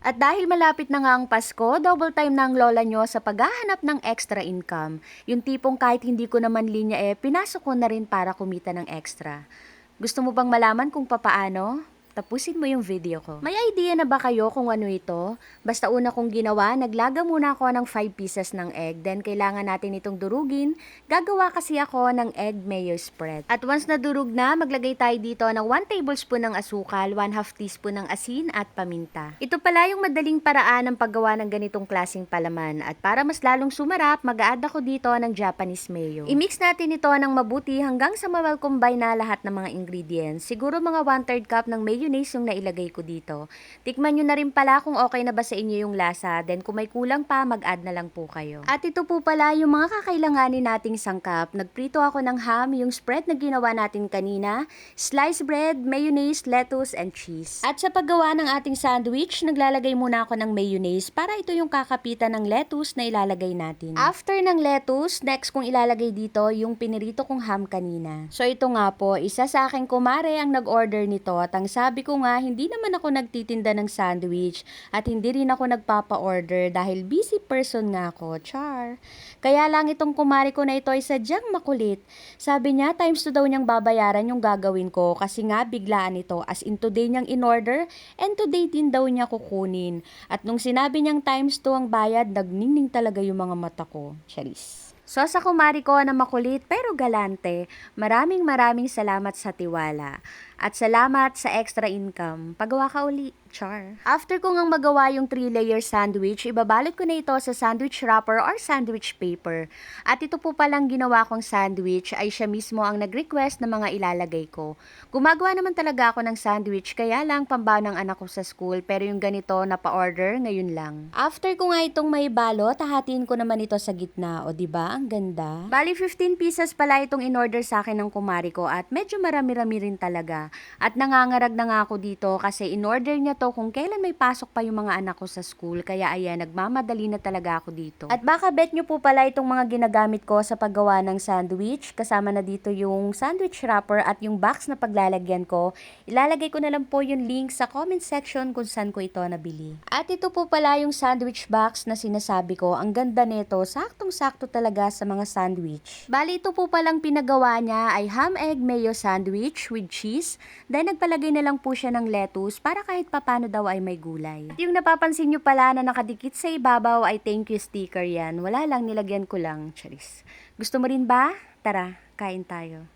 At dahil malapit na nga ang Pasko, double time na ang lola nyo sa paghahanap ng extra income. Yung tipong kahit hindi ko naman linya pinasok ko na rin para kumita ng extra. Gusto mo bang malaman kung papaano? Tapusin mo yung video ko. May idea na ba kayo kung ano ito? Basta una kong ginawa, naglaga muna ako ng 5 pieces ng egg. Then kailangan natin itong durugin. Gagawa kasi ako ng egg mayo spread. At once na durug na, maglagay tayo dito ng 1 tablespoon ng asukal, 1/2 teaspoon ng asin at paminta. Ito pala yung madaling paraan ng paggawa ng ganitong klaseng palaman. At para mas lalong sumarap, mag-a-add ako dito ng Japanese mayo. I-mix natin ito ng mabuti hanggang sa ma-combine na lahat ng mga ingredients. Siguro mga 1/3 cup ng mayonnaise yung nailagay ko dito. Tikman nyo na rin pala kung okay na ba sa inyo yung lasa. Then kung may kulang pa, mag-add na lang po kayo. At ito po pala yung mga kakailanganin nating sangkap. Nagprito ako ng ham, yung spread na ginawa natin kanina, sliced bread, mayonnaise, lettuce, and cheese. At sa paggawa ng ating sandwich, naglalagay muna ako ng mayonnaise para ito yung kakapitan ng lettuce na ilalagay natin. After ng lettuce, next kong ilalagay dito yung pinirito kong ham kanina. So ito nga po, isa sa aking kumare ang nag-order nito at ang sabi ko nga, hindi naman ako nagtitinda ng sandwich at hindi rin ako nagpapa-order dahil busy person nga ako, char. Kaya lang itong kumare ko na ito ay sadyang makulit. Sabi niya, times 2 daw niyang babayaran yung gagawin ko kasi nga biglaan ito as in today niyang in-order and today din daw niya kukunin. At nung sinabi niyang times 2 ang bayad, nagningning talaga yung mga mata ko. Charis. So sa kumari ko na makulit pero galante, maraming salamat sa tiwala. At salamat sa extra income. Pagawa ka uli, char. After ko ngang magawa yung 3-layer sandwich, ibabalot ko na ito sa sandwich wrapper or sandwich paper. At ito po palang ginawa kong sandwich ay siya mismo ang nag-request na mga ilalagay ko. Gumagawa naman talaga ako ng sandwich, kaya lang pambaon ng anak ko sa school, pero yung ganito na pa-order ngayon lang. After ko nga itong may balot, hahatiin ko naman ito sa gitna. O diba, ang ganda? Bali 15 pieces pala itong in-order sa akin ng kumari ko at medyo marami-rami rin talaga. At nangangarag na nga ako dito kasi in-order niya to kung kailan may pasok pa yung mga anak ko sa school. Kaya ayan, nagmamadali na talaga ako dito. At baka bet nyo po pala itong mga ginagamit ko sa paggawa ng sandwich. Kasama na dito yung sandwich wrapper at yung box na paglalagyan ko. Ilalagay ko na lang po yung link sa comment section kung saan ko ito nabili. At ito po pala yung sandwich box na sinasabi ko. Ang ganda nito, saktong-sakto talaga sa mga sandwich. Bali ito po palang pinagawa niya ay ham egg mayo sandwich with cheese. Then nagpalagay na lang po siya ng lettuce para kahit papano daw ay may gulay. At yung napapansin nyo pala na nakadikit sa ibabaw ay thank you sticker yan. Wala lang, nilagyan ko lang. Charis. Gusto mo rin ba? Tara, kain tayo.